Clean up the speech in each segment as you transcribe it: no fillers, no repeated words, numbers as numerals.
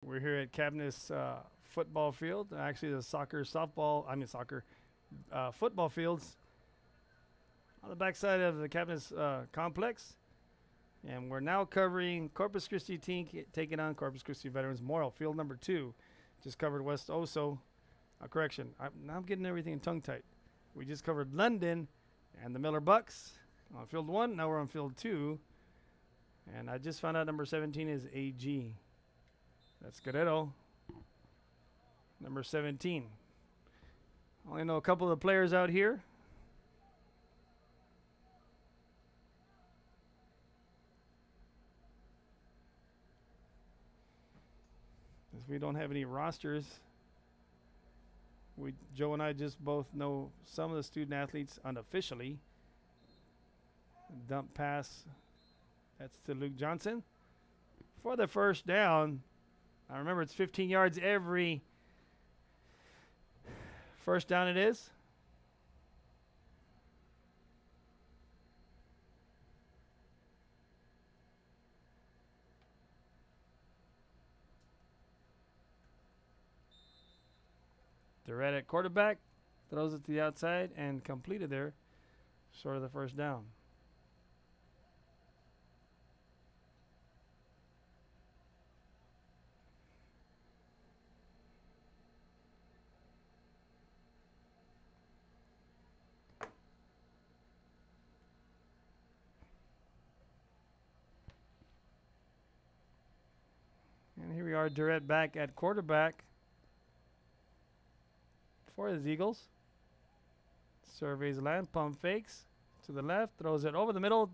We're here at Cabinet's football field. Actually, the football fields on the backside of the Cabinet's complex. And we're now covering Corpus Christi taking on Corpus Christi Veterans Memorial. Field number 2. Just covered West Oso. Correction. Now I'm getting everything tongue tight. We just covered London and the Miller Bucks on field 1. Now we're on field 2. And I just found out number 17 is AG. That's Guerrero. Number 17. Only know a couple of the players out here. As we don't have any rosters, Joe and I just both know some of the student athletes unofficially. Dump pass. That's to Luke Johnson. For the first down. I remember it's 15 yards every first down it is. Durrett at quarterback. Throws it to the outside and completed there. Short of the first down. And here we are, Durrett back at quarterback for his Eagles. Surveys land, pump fakes to the left, throws it over the middle.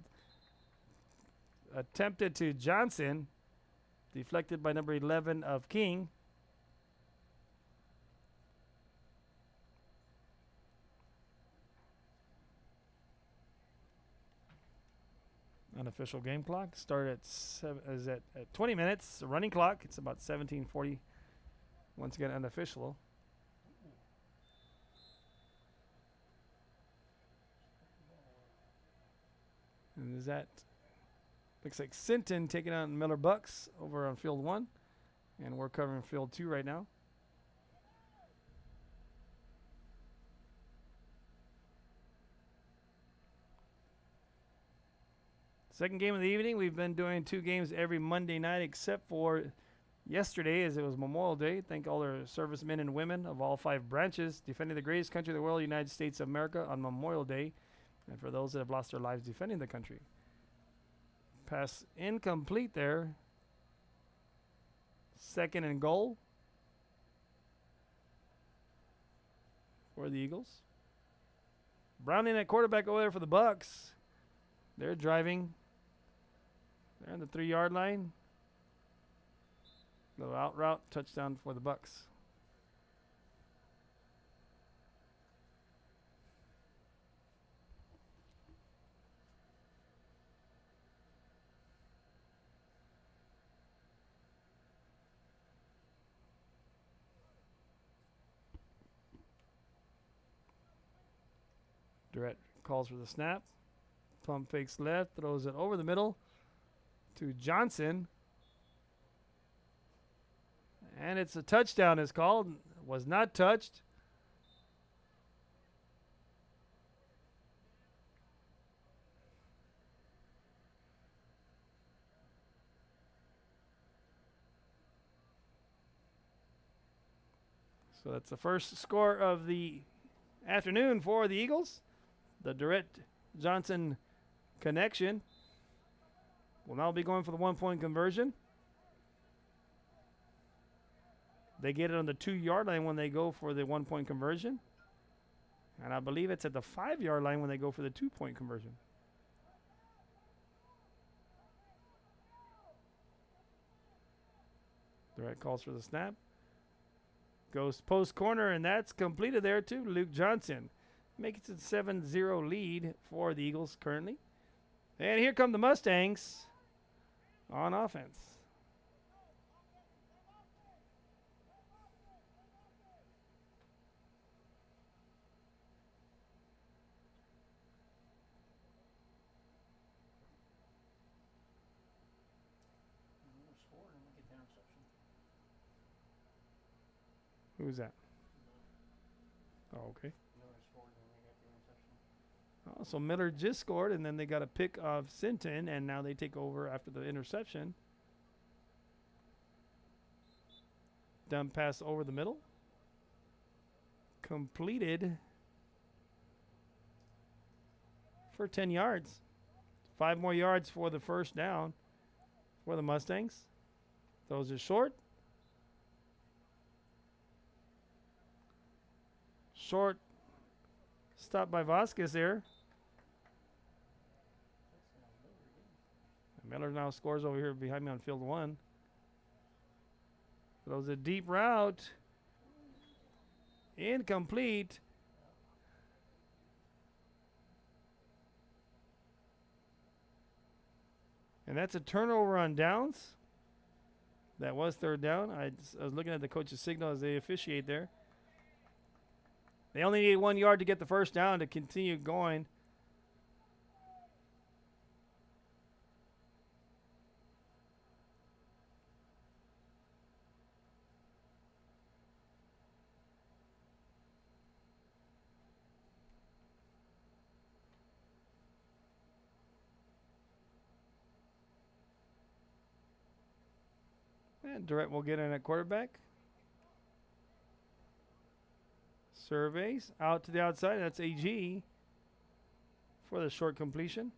Attempted to Johnson, deflected by number 11 of King. Unofficial game clock start at 20 minutes. Running clock. It's about 17:40. Once again, unofficial. And is that looks like Sinton taking on Miller Bucks over on field 1, and we're covering field 2 right now. Second game of the evening. We've been doing 2 games every Monday night except for yesterday, as it was Memorial Day. Thank all our servicemen and women of all 5 branches defending the greatest country of the world, United States of America, on Memorial Day. And for those that have lost their lives defending the country. Pass incomplete there. 2nd and goal for the Eagles. Browning at quarterback over there for the Bucks. They're driving. They're on the 3-yard line. Little out route, touchdown for the Bucks. Durrett calls for the snap. Pump fakes left, throws it over the middle to Johnson. And it's a touchdown is called. Was not touched. So that's the first score of the afternoon for the Eagles. The Durrett Johnson connection will now be going for the 1-point conversion. They get it on the 2-yard line when they go for the 1-point conversion. And I believe it's at the 5-yard line when they go for the 2-point conversion. Durrett calls for the snap. Goes post corner, and that's completed there too. Luke Johnson makes it a 7-0 lead for the Eagles currently. And here come the Mustangs on offense. Who's that? Oh, okay. Oh, so Miller just scored, and then they got a pick of Sinton, and now they take over after the interception. Dump pass over the middle. Completed for 10 yards. 5 more yards for the first down for the Mustangs. Those are short. Short stop by Vasquez there. Miller now scores over here behind me on field 1. Throws a deep route. Incomplete. And that's a turnover on downs. That was third down. I was looking at the coach's signal as they officiate there. They only need 1 yard to get the first down to continue going. And Durrett will get in at quarterback. Surveys out to the outside. That's AG for the short completion.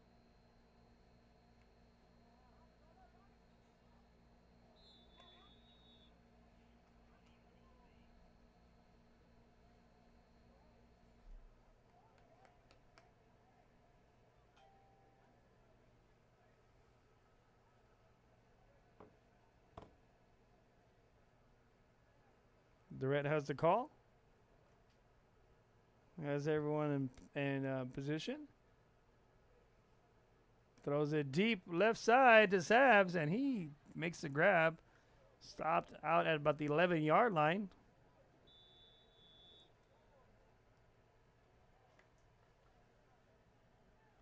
Durrett has the call. Has everyone in position. Throws it deep left side to Sabs, and he makes the grab. Stopped out at about the 11-yard line.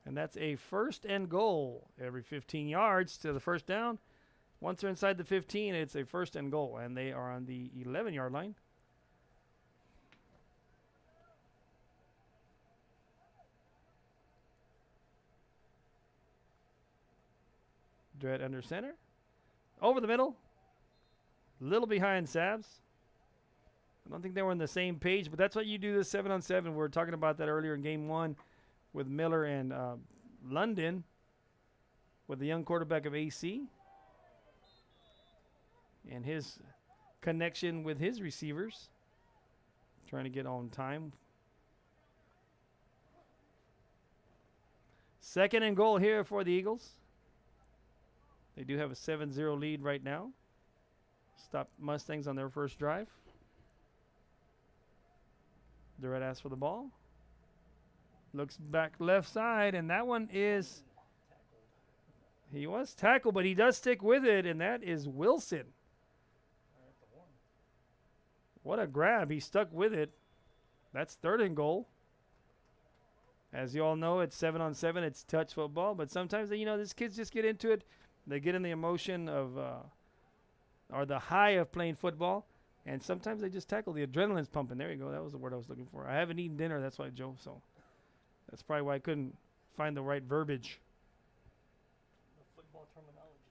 And that's a first and goal every 15 yards to the first down. Once they're inside the 15, it's a first and goal, and they are on the 11-yard line. Dredd under center. Over the middle. Little behind Sabs. I don't think they were on the same page, but that's what you do this 7-on-7. We were talking about that earlier in game 1 with Miller and London with the young quarterback of AC. And his connection with his receivers. Trying to get on time. Second and goal here for the Eagles. They do have a 7-0 lead right now. Stop Mustangs on their first drive. Durrett asks for the ball. Looks back left side, and that one is... He was tackled, but he does stick with it, and that is Wilson. What a grab. He stuck with it. That's third and goal. As you all know, it's 7-on-7. It's touch football, but sometimes, these kids just get into it. They get in the emotion of, or the high of playing football, and sometimes they just tackle. The adrenaline's pumping. There you go. That was the word I was looking for. I haven't eaten dinner. That's why, Joe. So that's probably why I couldn't find the right verbiage.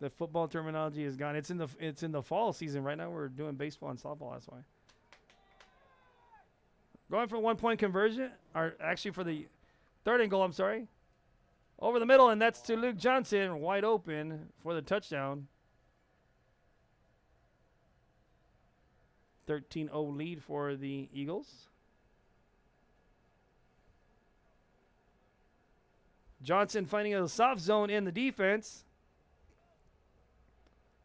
The football terminology is gone. It's in the fall season right now. We're doing baseball and softball. That's why. Going for 1-point conversion, or actually for the third and goal. I'm sorry. Over the middle, and that's to Luke Johnson, wide open for the touchdown. 13-0 lead for the Eagles. Johnson finding a soft zone in the defense.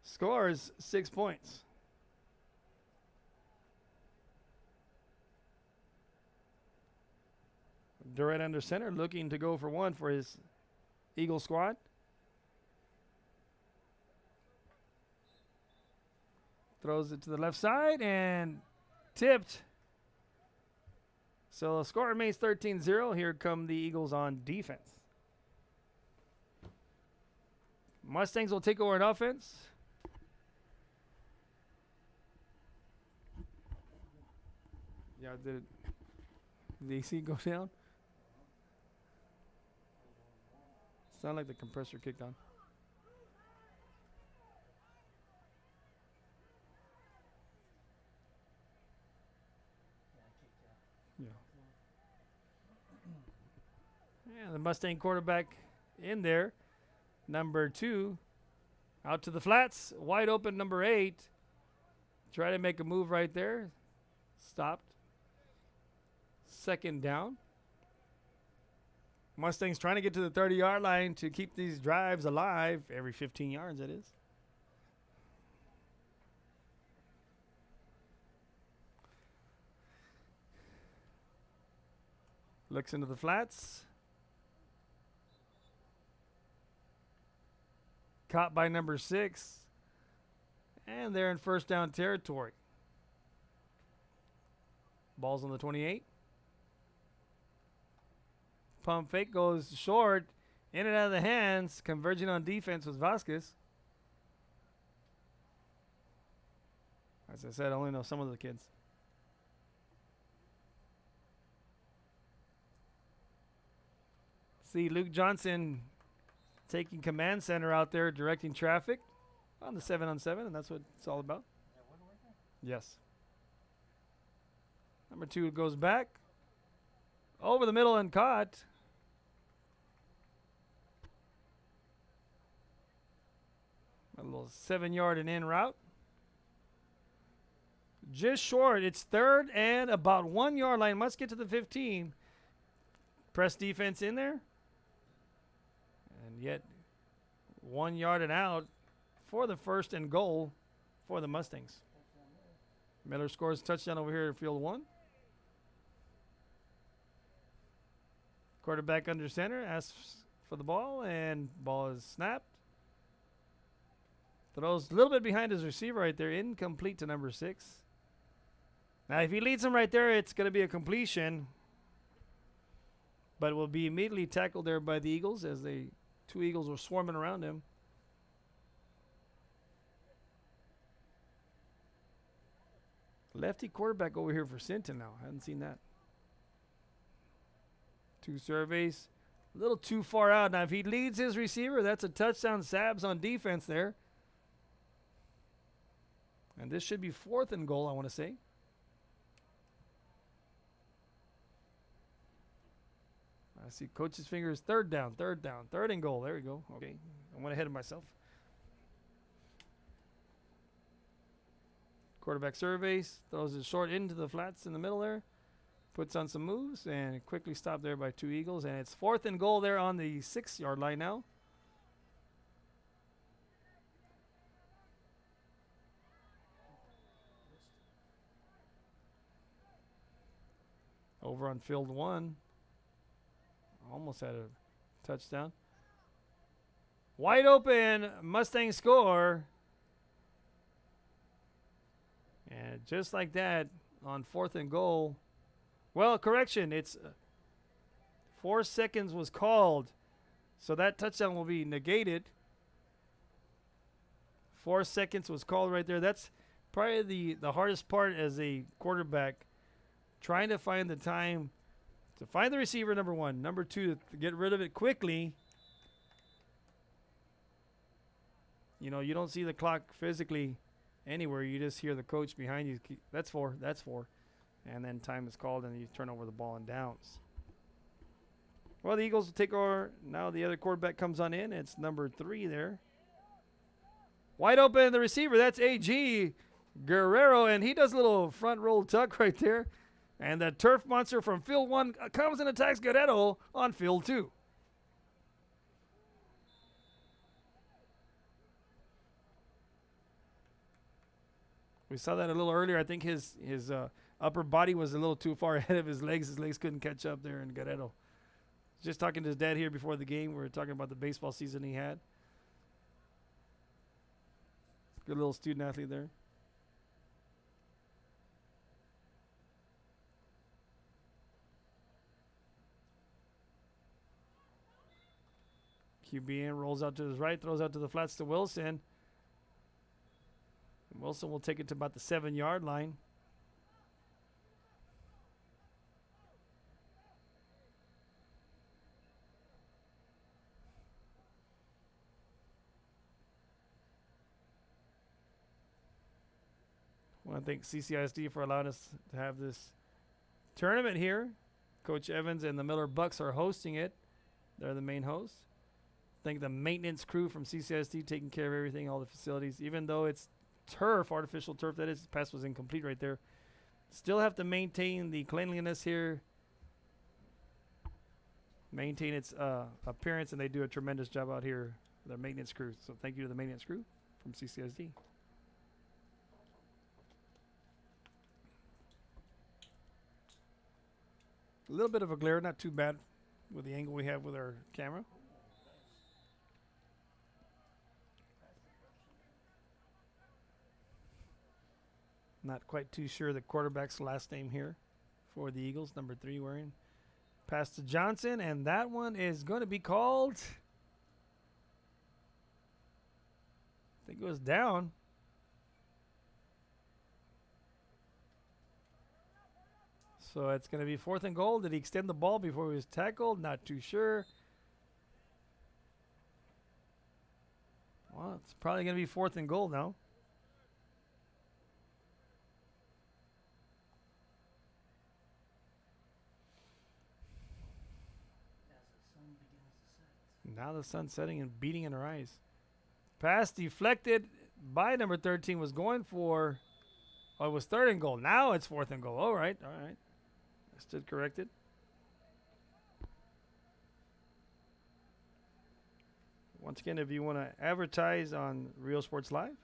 Scores 6 points. Durrett under center, looking to go for one for his Eagle squad. Throws it to the left side and tipped. So the score remains 13-0. Here come the Eagles on defense. Mustangs will take over an offense. Yeah, did the AC go down? Sound like the compressor kicked on. Yeah. Yeah, the Mustang quarterback in there. Number 2. Out to the flats. Wide open, number 8. Try to make a move right there. Stopped. Second down. Mustangs trying to get to the 30-yard line to keep these drives alive every 15 yards, that is. Looks into the flats. Caught by number 6. And they're in first down territory. Ball's on the 28. Pump fake goes short. In and out of the hands. Converging on defense was Vasquez. As I said, I only know some of the kids. See Luke Johnson taking command center out there, directing traffic on the 7-on-7, and that's what it's all about. Yes. Number 2 goes back. Over the middle and caught. A little 7-yard and in route. Just short. It's third and about 1 yard line. Must get to the 15. Press defense in there. And yet 1 yard and out for the first and goal for the Mustangs. Miller scores touchdown over here at field 1. Quarterback under center asks for the ball, and ball is snapped. Throws a little bit behind his receiver right there, incomplete to number 6. Now, if he leads him right there, it's going to be a completion, but will be immediately tackled there by the Eagles as the 2 Eagles were swarming around him. Lefty quarterback over here for Sinton now. I hadn't seen that. 2 surveys. A little too far out. Now, if he leads his receiver, that's a touchdown. Sabs on defense there. And this should be 4th and goal, I want to say. I see coach's fingers. Third down. 3rd and goal. There we go. Okay. I went ahead of myself. Quarterback surveys. Throws it short into the flats in the middle there. Puts on some moves and quickly stopped there by 2 Eagles. And it's 4th and goal there on the 6-yard line now. Over on field 1. Almost had a touchdown. Wide open. Mustang score. And just like that on 4th and goal. Well, correction. It's 4 seconds was called. So that touchdown will be negated. 4 seconds was called right there. That's probably the hardest part as a quarterback. Trying to find the time to find the receiver, number 1. Number 2, to get rid of it quickly. You know, you don't see the clock physically anywhere. You just hear the coach behind you. That's 4. That's 4. And then time is called, and you turn over the ball and downs. Well, the Eagles will take over. Now the other quarterback comes on in. It's number 3 there. Wide open, the receiver. That's A.G. Guerrero, and he does a little front roll tuck right there. And the turf monster from field 1 comes and attacks Guerrero on field 2. We saw that a little earlier. I think his upper body was a little too far ahead of his legs. His legs couldn't catch up there in Guerrero. Just talking to his dad here before the game. We were talking about the baseball season he had. Good little student athlete there. QB in, rolls out to his right, throws out to the flats to Wilson. And Wilson will take it to about the 7-yard line. I want to thank CCISD for allowing us to have this tournament here. Coach Evans and the Miller Bucks are hosting it. They're the main hosts. Thank the maintenance crew from CCISD taking care of everything, all the facilities. Even though it's turf, artificial turf, that is, the pass was incomplete right there. Still have to maintain the cleanliness here. Maintain its appearance, and they do a tremendous job out here, their maintenance crew. So thank you to the maintenance crew from CCISD. A little bit of a glare, not too bad with the angle we have with our camera. Not quite too sure the quarterback's last name here for the Eagles, number 3 wearing. Pass to Johnson, and that one is going to be called. I think it was down. So it's going to be 4th and goal. Did he extend the ball before he was tackled? Not too sure. Well, it's probably going to be 4th and goal now. Now the sun's setting and beating in her eyes. Pass deflected by number 13 was going for, oh, it was 3rd and goal. Now it's 4th and goal. All right, all right. I stood corrected. Once again, if you want to advertise on Real Sports Live,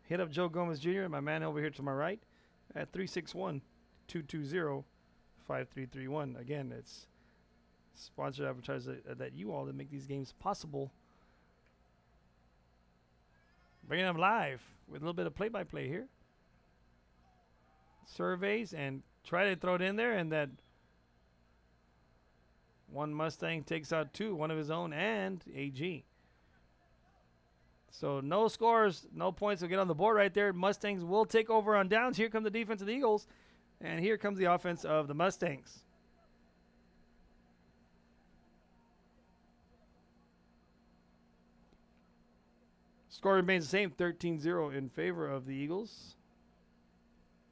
hit up Joe Gomez Jr., my man over here to my right, at 361-220-5331. Again, it's sponsored advertiser that you all that make these games possible. Bringing them live with a little bit of play-by-play here. Surveys and try to throw it in there, and that one Mustang takes out 2, one of his own and AG. So no scores, no points will get on the board right there. Mustangs will take over on downs. Here come the defense of the Eagles, and here comes the offense of the Mustangs. Score remains the same, 13-0 in favor of the Eagles.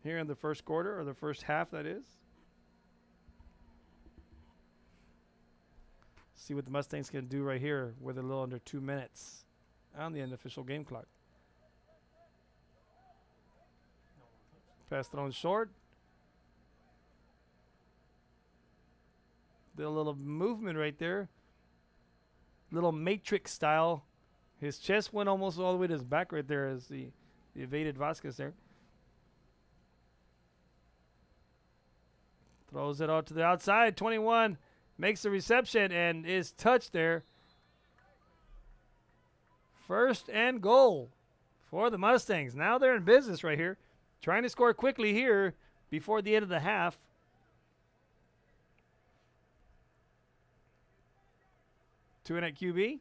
Here in the first quarter, or the first half, that is. See what the Mustangs can do right here with a little under 2 minutes on the unofficial game clock. Pass thrown short. Did a little movement right there. Little matrix style. His chest went almost all the way to his back right there as the evaded Vasquez there. Throws it out to the outside. 21 makes the reception and is touched there. 1st and goal for the Mustangs. Now they're in business right here. Trying to score quickly here before the end of the half. Two in at QB.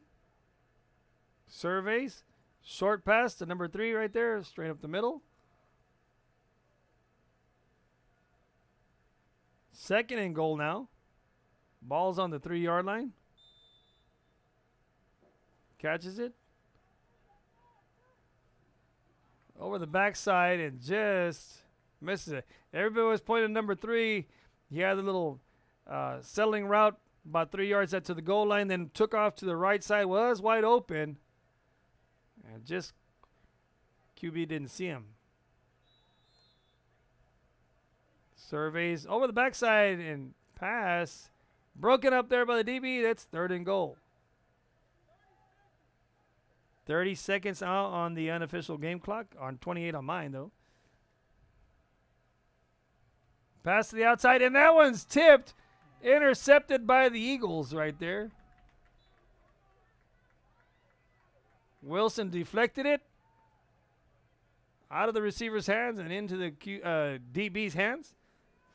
Surveys. Short pass to number 3 right there. Straight up the middle. 2nd and goal now. Ball's on the 3-yard line. Catches it. Over the backside and just misses it. Everybody was pointing number 3. He had a little settling route about 3 yards out to the goal line, then took off to the right side, was wide open. And just QB didn't see him. Surveys over the backside and pass. Broken up there by the DB. That's 3rd and goal. 30 seconds out on the unofficial game clock. On 28 on mine, though. Pass to the outside, and that one's tipped. Intercepted by the Eagles right there. Wilson deflected it out of the receiver's hands and into the DB's hands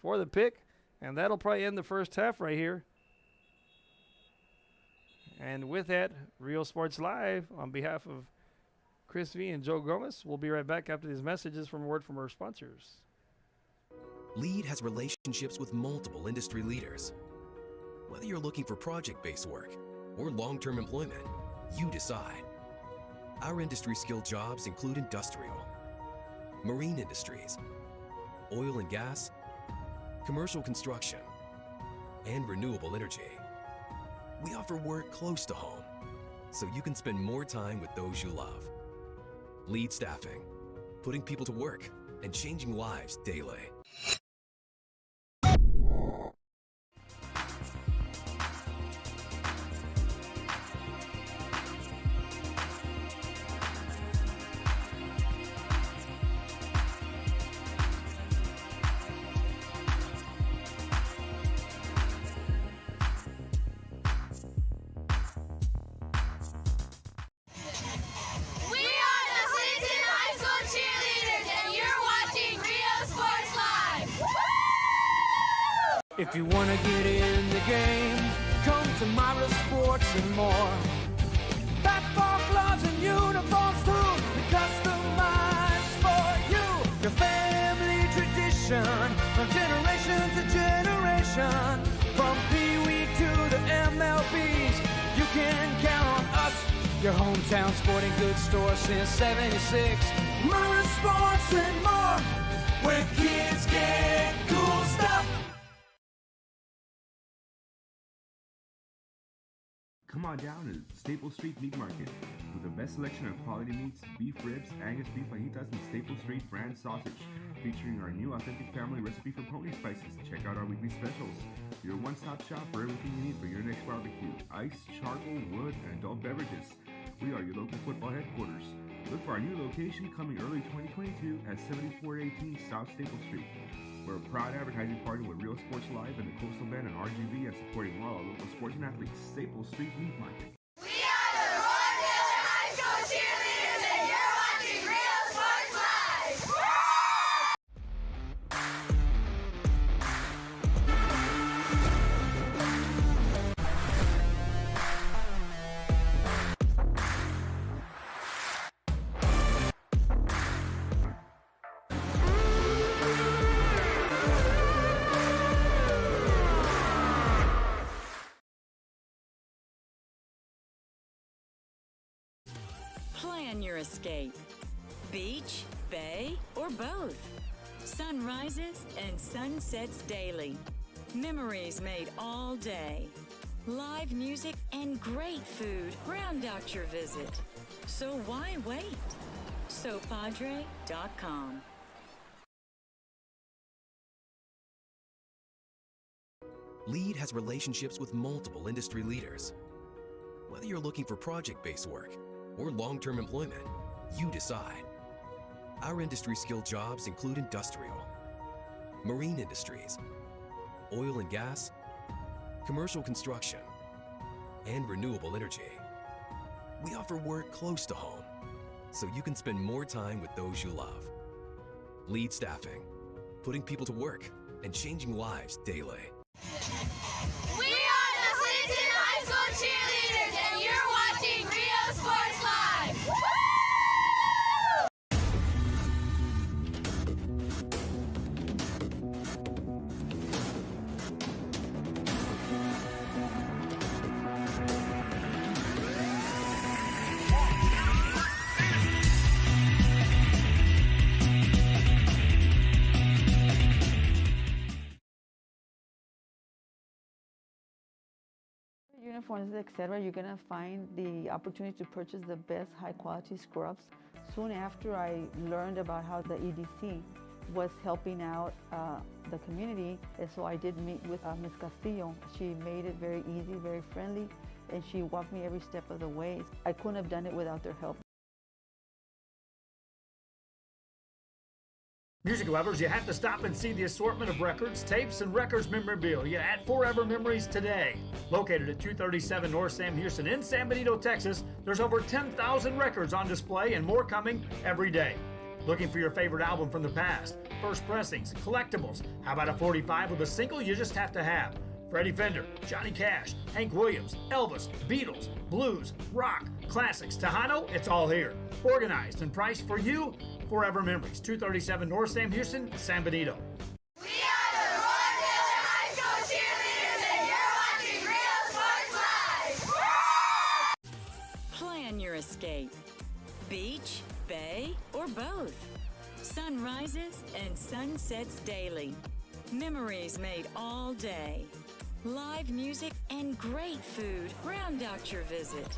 for the pick. And that'll probably end the first half right here. And with that, Real Sports Live, on behalf of Chris V and Joe Gomez, we'll be right back after these messages from a word from our sponsors. Lead has relationships with multiple industry leaders. Whether you're looking for project-based work or long-term employment, you decide. Our industry skilled jobs include industrial, marine industries, oil and gas, commercial construction, and renewable energy. We offer work close to home, so you can spend more time with those you love. Lead Staffing, putting people to work and changing lives daily. If you want to get in the game, come to Myra Sports and more. Basketball gloves and uniforms too, we customize for you. Your family tradition, from generation to generation. From Pee Wee to the MLBs, you can count on us. Your hometown sporting goods store since '76. Myra Sports and more, where kids get cool stuff. Come on down to Staple Street Meat Market with the best selection of quality meats, beef ribs, Angus beef fajitas, and Staple Street brand sausage, featuring our new authentic family recipe for pony spices. Check out our weekly specials. Your one-stop shop for everything you need for your next barbecue: ice, charcoal, wood, and adult beverages. We are your local football headquarters. Look for our new location coming early 2022 at 7418 South Staple Street. We're a proud advertising partner with Real Sports Live and the Coastal Band and RGV, and supporting all our local sports and athletes. Staple Street Meat Market. We are the Roy Miller High School cheerleaders, and you're watching Real Sports Live. Plan your escape. Beach, bay, or both. Sunrises and sunsets daily. Memories made all day. Live music and great food round out your visit. So why wait? SoPadre.com. Lead has relationships with multiple industry leaders. Whether you're looking for project-based work or long-term employment, you decide. Our industry-skilled jobs include industrial, marine industries, oil and gas, commercial construction, and renewable energy. We offer work close to home, so you can spend more time with those you love. Lead Staffing, putting people to work and changing lives daily. We are the Clinton High School cheerleaders, and you're watching Real Sports Live. Uniforms, etc., you're gonna find the opportunity to purchase the best high quality scrubs. Soon after I learned about how the EDC was helping out the community, and so I did meet with Ms. Castillo. She made it very easy, very friendly, and she walked me every step of the way. I couldn't have done it without their help. Music lovers, you have to stop and see the assortment of records, tapes, and records memorabilia at Forever Memories today. Located at 237 North Sam Houston in San Benito, Texas, there's over 10,000 records on display and more coming every day. Looking for your favorite album from the past, first pressings, collectibles? How about a 45 with a single you just have to have? Freddie Fender, Johnny Cash, Hank Williams, Elvis, Beatles, blues, rock, classics, Tejano, it's all here. Organized and priced for you. Forever Memories, 237 North Sam Houston, San Benito. We are the Roy Miller High School cheerleaders, and you're watching Real Sports Live. Plan your escape. Beach, bay, or both. Sun rises and sun sets daily. Memories made all day. Live music and great food round out your visit.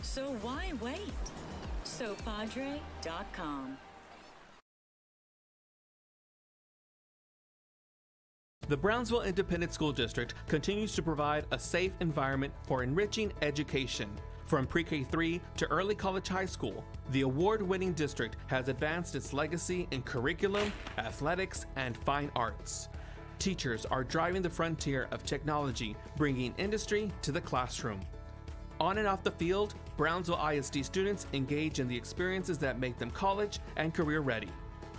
So why wait? SoPadre.com. The Brownsville Independent School District continues to provide a safe environment for enriching education. From pre-K-3 to early college high school, the award-winning district has advanced its legacy in curriculum, athletics, and fine arts. Teachers are driving the frontier of technology, bringing industry to the classroom. On and off the field, Brownsville ISD students engage in the experiences that make them college and career ready.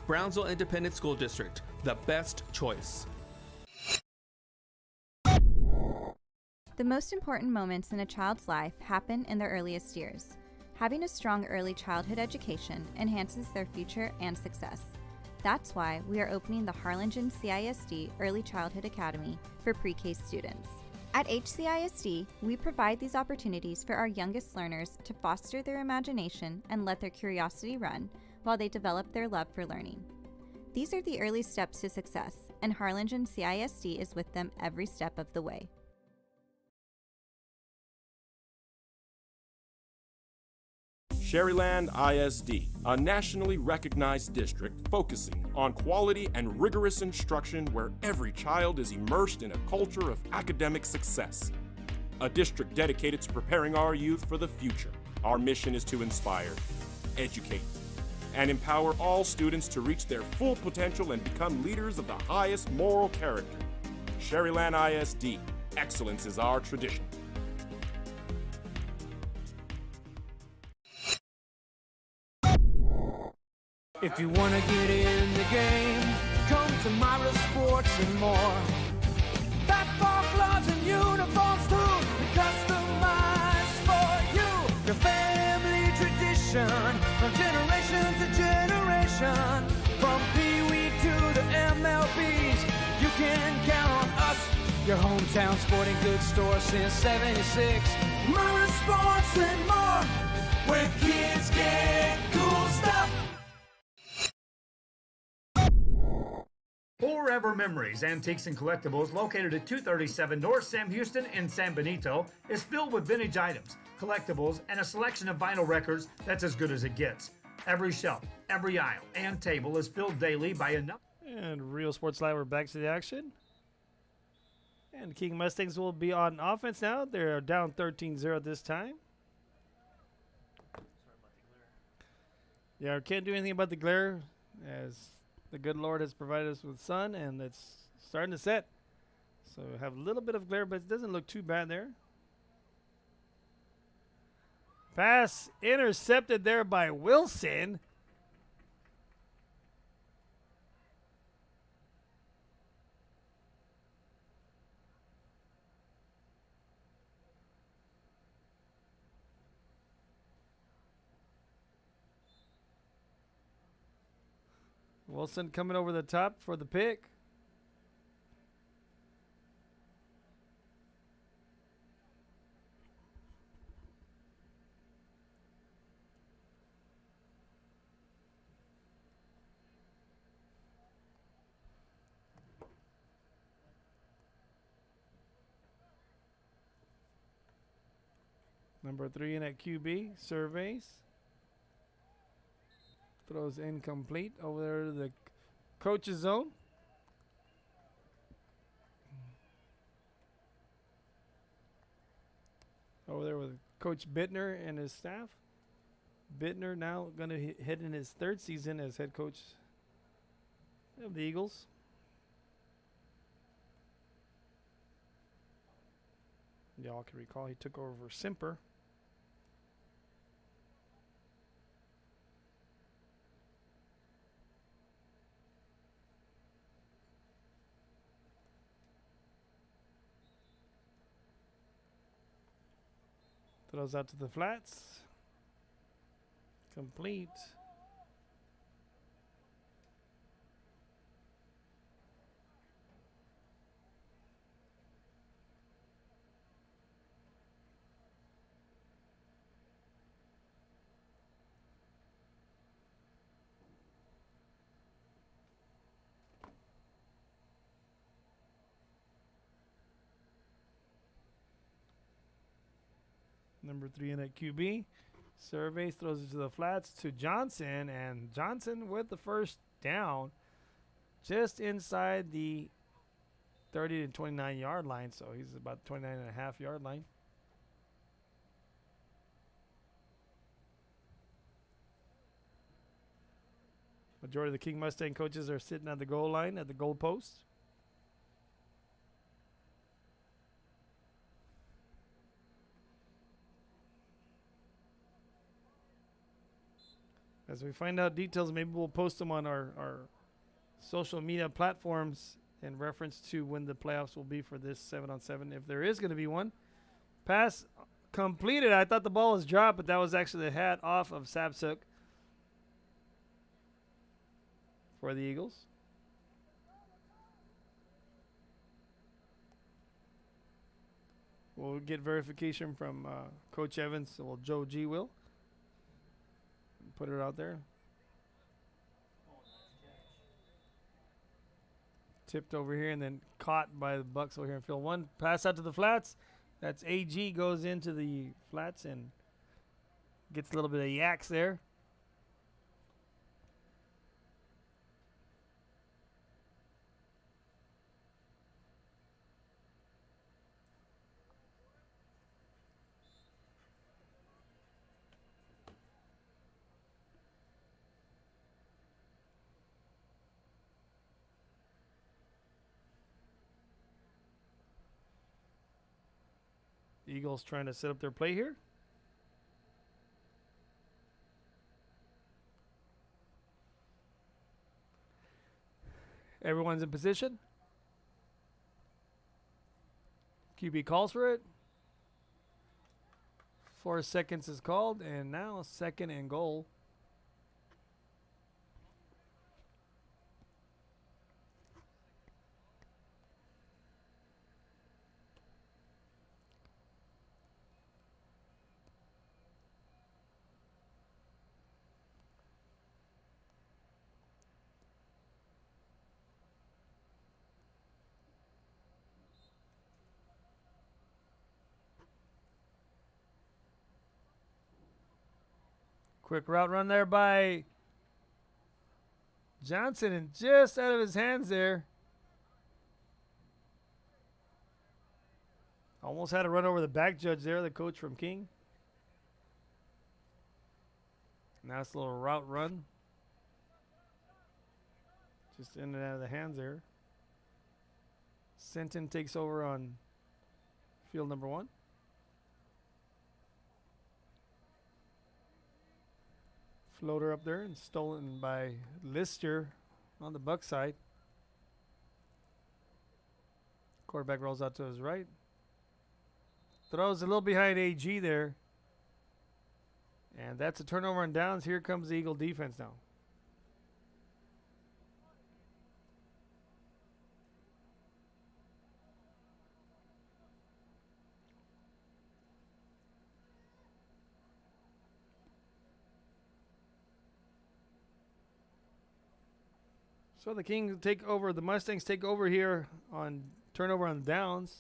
Brownsville Independent School District, the best choice. The most important moments in a child's life happen in their earliest years. Having a strong early childhood education enhances their future and success. That's why we are opening the Harlingen CISD Early Childhood Academy for pre-K students. At HCISD, we provide these opportunities for our youngest learners to foster their imagination and let their curiosity run while they develop their love for learning. These are the early steps to success, and Harlingen CISD is with them every step of the way. Sherryland ISD, a nationally recognized district focusing on quality and rigorous instruction where every child is immersed in a culture of academic success. A district dedicated to preparing our youth for the future. Our mission is to inspire, educate, and empower all students to reach their full potential and become leaders of the highest moral character. Sherryland ISD, excellence is our tradition. If you want to get in the game, come to Myra Sports and more. Basketball gloves and uniforms too, customized for you. Your family tradition, from generation to generation. From Pee Wee to the MLBs, you can count on us. Your hometown sporting goods store since '76. Myra Sports and more, where kids get cool stuff. Forever Memories, Antiques and Collectibles, located at 237 North Sam Houston in San Benito, is filled with vintage items, collectibles, and a selection of vinyl records that's as good as it gets. Every shelf, every aisle, and table is filled daily by a number. And Real Sports Live, we're back to the action. And King Mustangs will be on offense now. They're down 13-0 this time. Yeah, we can't do anything about the glare, as the good Lord has provided us with sun, and it's starting to set. So we have a little bit of glare, but it doesn't look too bad there. Pass intercepted there by Wilson. Wilson coming over the top for the pick. Number 3 in at QB, surveys. Throws incomplete over there to the coach's zone. Over there with Coach Bittner and his staff. Bittner now going to head in his third season as head coach of the Eagles. Y'all can recall he took over for Simper. Throws out to the flats. Complete. Number 3 in at QB. Surveys, throws it to the flats to Johnson, and Johnson with the first down just inside the 30 to 29 yard line, so he's about 29 and a half yard line. Majority of the King Mustang coaches are sitting at the goal line, at the goal post. As we find out details, maybe we'll post them on our social media platforms in reference to when the playoffs will be for this 7-on-7, if there is going to be one. Pass completed. I thought the ball was dropped, but that was actually the hat off of Sapsuk for the Eagles. We'll get verification from Coach Evans, well, Joe G will. Put it out there. Tipped over here and then caught by the Bucks over here in field 1. Pass out to the flats. That's AG, goes into the flats and gets a little bit of yaks there. Eagles trying to set up their play here. Everyone's in position. QB calls for it. 4 seconds is called, and now 2nd and goal. Quick route run there by Johnson, and just out of his hands there. Almost had to run over the back judge there, the coach from King. Nice little route run. Just in and out of the hands there. Senton takes over on field number 1. Floater up there and stolen by Lister on the Buck side. Quarterback rolls out to his right. Throws a little behind AG there. And that's a turnover on downs. Here comes the Eagle defense now. So the Kings take over, the Mustangs take over here on turnover on downs.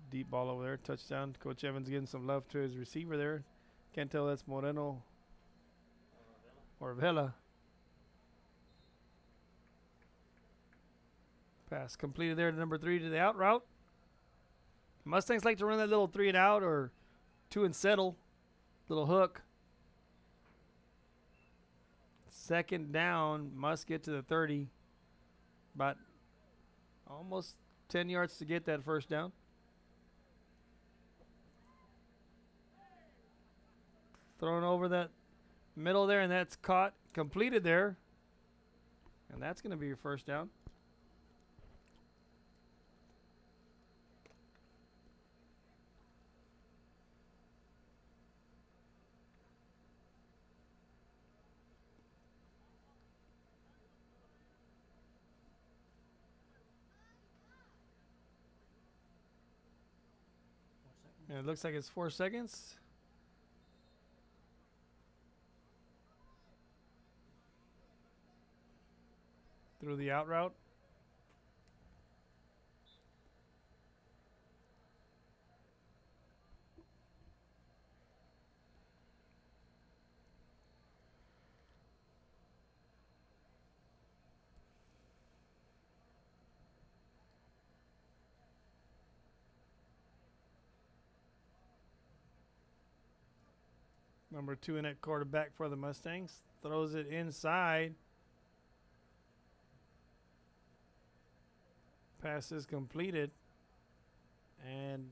Deep ball over there, touchdown. Coach Evans getting some love to his receiver there. Can't tell that's Moreno or Vela. Pass completed there to number 3 to the out route. Mustangs like to run that little 3 and out or 2 and settle. Little hook. 2nd down. Must get to the 30. About almost 10 yards to get that first down. Thrown over that middle there, and that's caught. Completed there. And that's going to be your first down. And it looks like it's 4 seconds. Through the out route. Number 2 in at quarterback for the Mustangs. Throws it inside. Pass is completed. And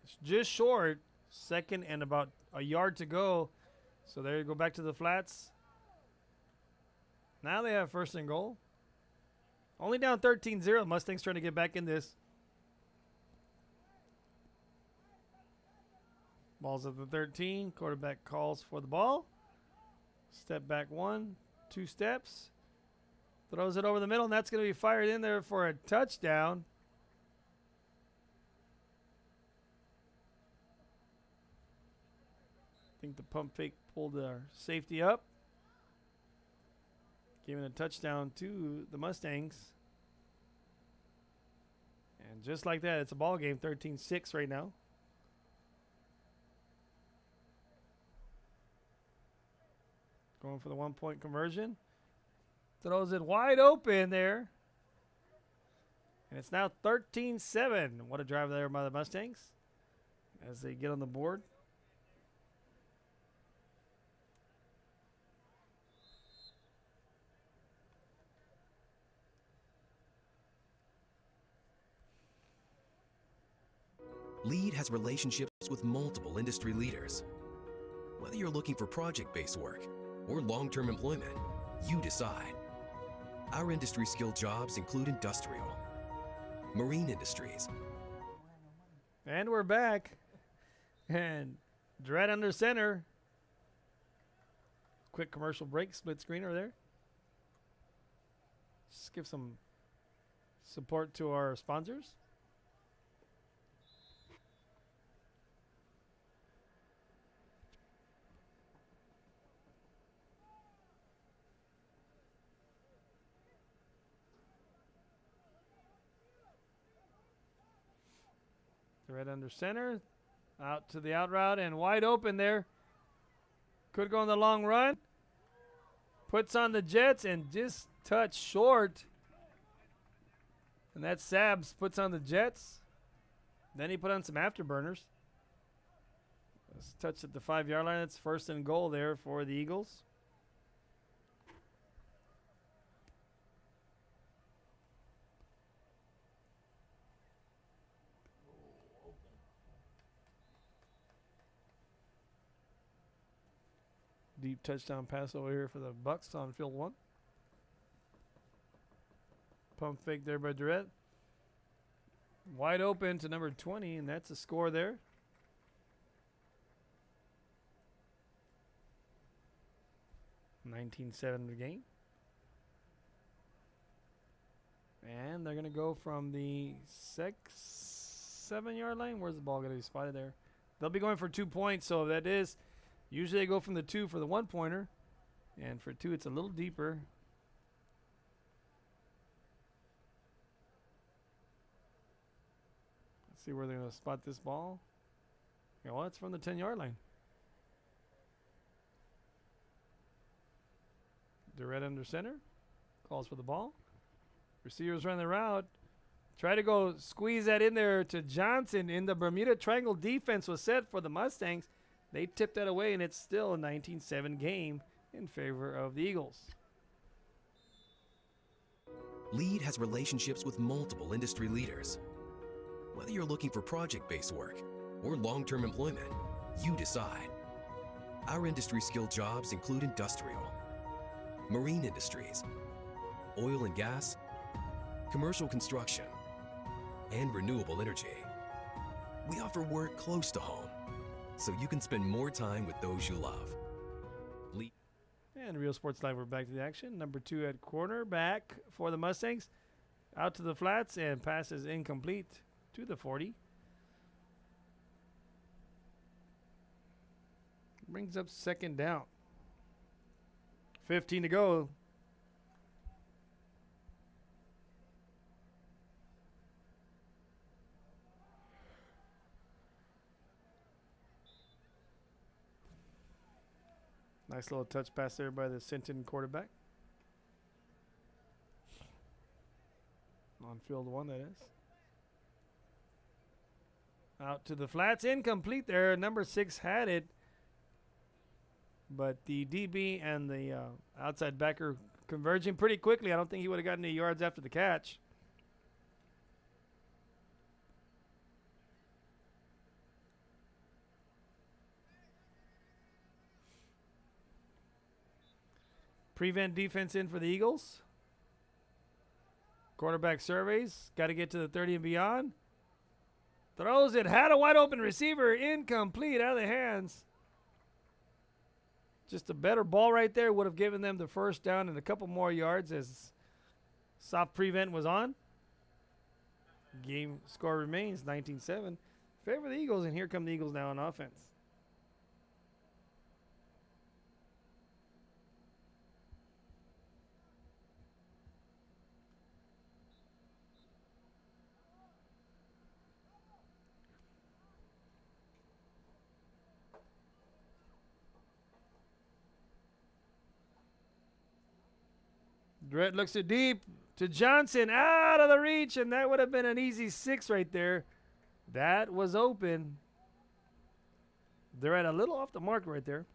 it's just short. Second and about a yard to go. So there you go, back to the flats. Now they have first and goal. Only down 13-0. Mustangs trying to get back in this. Ball's at the 13. Quarterback calls for the ball. Step back 1, 2 steps. Throws it over the middle, and that's going to be fired in there for a touchdown. I think the pump fake pulled the safety up. Giving a touchdown to the Mustangs. And just like that, it's a ball game, 13-6 right now. Going for the 1-point conversion. Throws it wide open there. And it's now 13-7. What a drive there by the Mustangs as they get on the board. LEAD has relationships with multiple industry leaders. Whether you're looking for project-based work or long-term employment, you decide. Our industry-skilled jobs include industrial, marine industries. And we're back. And Dredd under center. Quick commercial break, split screen over there. Just give some support to our sponsors. Right under center, out to the out route and wide open there. Could go on the long run. Puts on the Jets and just touch short. And that Sabs puts on the Jets. Then he put on some afterburners. Let's touch at the 5-yard line. It's first and goal there for the Eagles. Deep touchdown pass over here for the Bucks on field 1. Pump fake there by Durrett. Wide open to number 20, and that's a score there. $19-7 the game. And they're going to go from the 7-yard line. Where's the ball going to be spotted there? They'll be going for 2 points, so that is... Usually they go from the 2 for the 1-pointer. And for 2, it's a little deeper. Let's see where they're going to spot this ball. Yeah, well, it's from the 10-yard line. Durrett under center. Calls for the ball. Receivers run the route. Try to go squeeze that in there to Johnson. In the Bermuda Triangle defense was set for the Mustangs. They tipped that away, and it's still a 19-7 game in favor of the Eagles. LEAD has relationships with multiple industry leaders. Whether you're looking for project-based work or long-term employment, you decide. Our industry-skilled jobs include industrial, marine industries, oil and gas, commercial construction, and renewable energy. We offer work close to home, so you can spend more time with those you love. And Real Sports Live, we're back to the action. Number 2 at quarterback for the Mustangs. Out to the flats and passes incomplete to the 40. Brings up second down. 15 to go. Nice little touch pass there by the Sinton quarterback. On field 1, that is. Out to the flats. Incomplete there. Number 6 had it. But the DB and the outside backer converging pretty quickly. I don't think he would have gotten any yards after the catch. Prevent defense in for the Eagles. Quarterback surveys. Got to get to the 30 and beyond. Throws it. Had a wide open receiver. Incomplete. Out of the hands. Just a better ball right there would have given them the first down and a couple more yards as soft prevent was on. Game score remains 19-7. Favor the Eagles, and here come the Eagles now on offense. Dredd looks it deep to Johnson, out of the reach, and that would have been an easy 6 right there. That was open. They're at a little off the mark right there.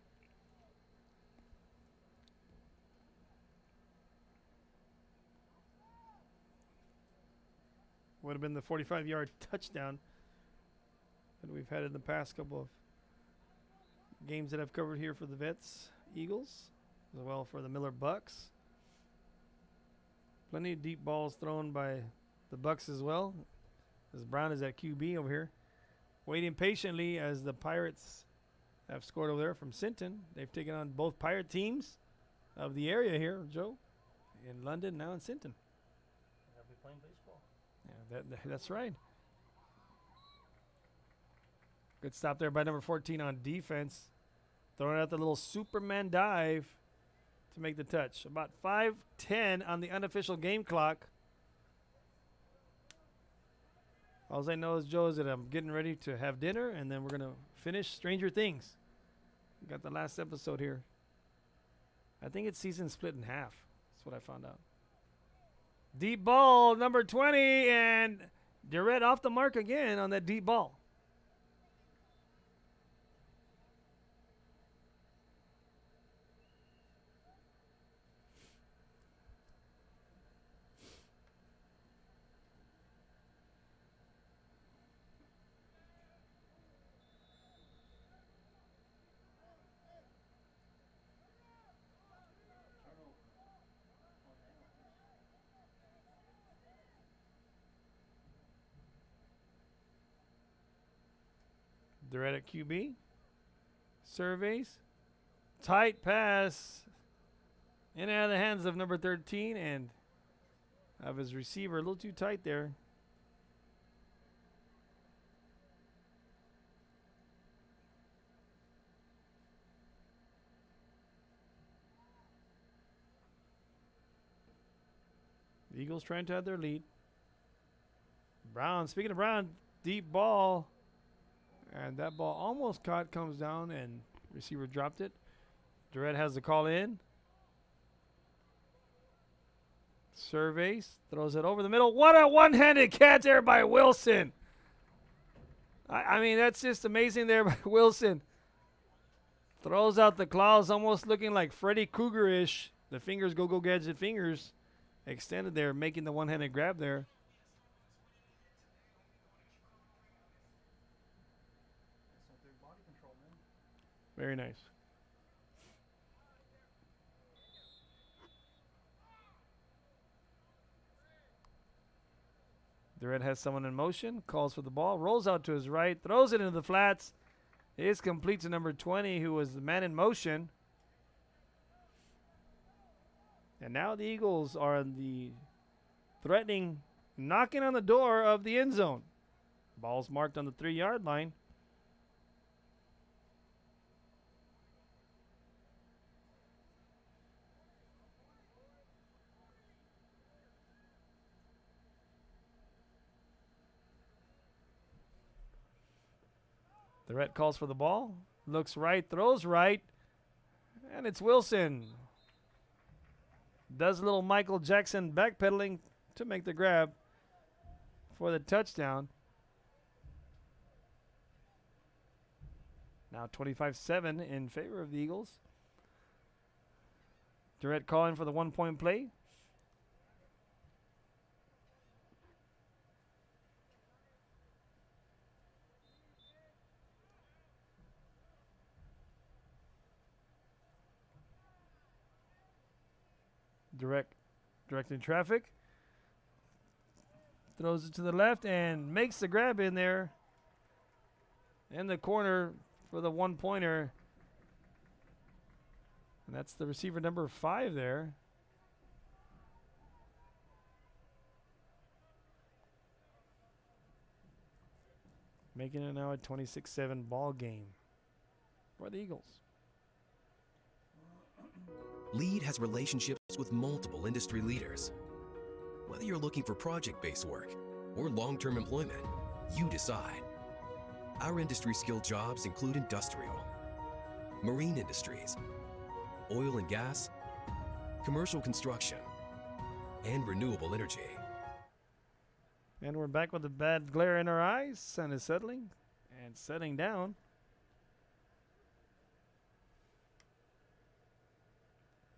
Would have been the 45-yard touchdown that we've had in the past couple of games that I've covered here for the Vets Eagles, as well for the Miller Bucks. Plenty of deep balls thrown by the Bucks as well, as Brown is at QB over here, waiting patiently as the Pirates have scored over there from Sinton. They've taken on both Pirate teams of the area here, Joe, in London, now in Sinton. They'll be playing baseball. Yeah, that's right. Good stop there by number 14 on defense. Throwing out the little Superman dive to make the touch. About 5:10 on the unofficial game clock. All I know is, Joe, is that I'm getting ready to have dinner, and then we're going to finish Stranger Things. We got the last episode here. I think it's season split in half. That's what I found out. Deep ball, number 20, and Durrett off the mark again on that deep ball. Durrett at QB. Surveys. Tight pass. In and out of the hands of number 13 and of his receiver. A little too tight there. The Eagles trying to have their lead. Brown, speaking of Brown, deep ball. And that ball almost caught, comes down, and receiver dropped it. Durrett has the call in. Surveys, throws it over the middle. What a one-handed catch there by Wilson. I mean, that's just amazing there by Wilson. Throws out the claws, almost looking like Freddy Krueger-ish. The fingers, go gadget fingers, extended there, making the one-handed grab there. Very nice. Durrett has someone in motion, calls for the ball, rolls out to his right, throws it into the flats. It is complete to number 20, who was the man in motion. And now the Eagles are the threatening, knocking on the door of the end zone. Ball's marked on the 3-yard line. Durrett calls for the ball, looks right, throws right, and it's Wilson. Does a little Michael Jackson backpedaling to make the grab for the touchdown. Now 25-7 in favor of the Eagles. Direct call in for the 1-point play. Directing traffic. Throws it to the left and makes the grab in there. In the corner for the 1-pointer. And that's the receiver number 5 there. Making it now a 26-7 ball game for the Eagles. Lead has relationships with multiple industry leaders. Whether you're looking for project-based work or long-term employment, you decide. Our industry-skilled jobs include industrial, marine industries, oil and gas, commercial construction, and renewable energy. And we're back with the bad glare in our eyes. Sun is settling and setting down.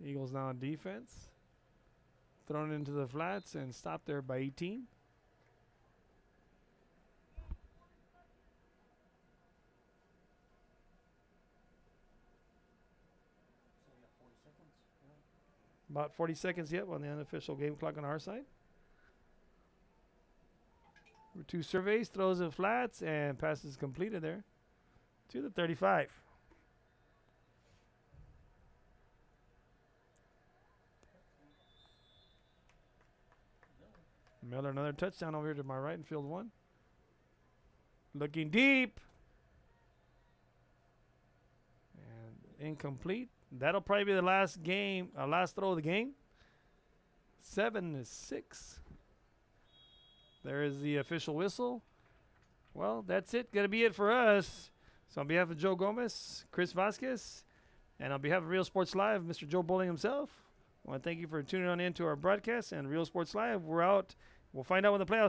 Eagles now on defense. Thrown into the flats and stopped there by 18. About 40 seconds yet on the unofficial game clock on our side. 2 surveys, throws it flats, and passes completed there to the 35. Miller, another touchdown over here to my right in field 1. Looking deep. And incomplete. That'll probably be the last throw of the game. 7-6. There is the official whistle. Well, that's it. Gonna be it for us. So on behalf of Joe Gomez, Chris Vasquez, and on behalf of Real Sports Live, Mr. Joe Bowling himself, I want to thank you for tuning on into our broadcast and Real Sports Live. We're out. We'll find out when the playoffs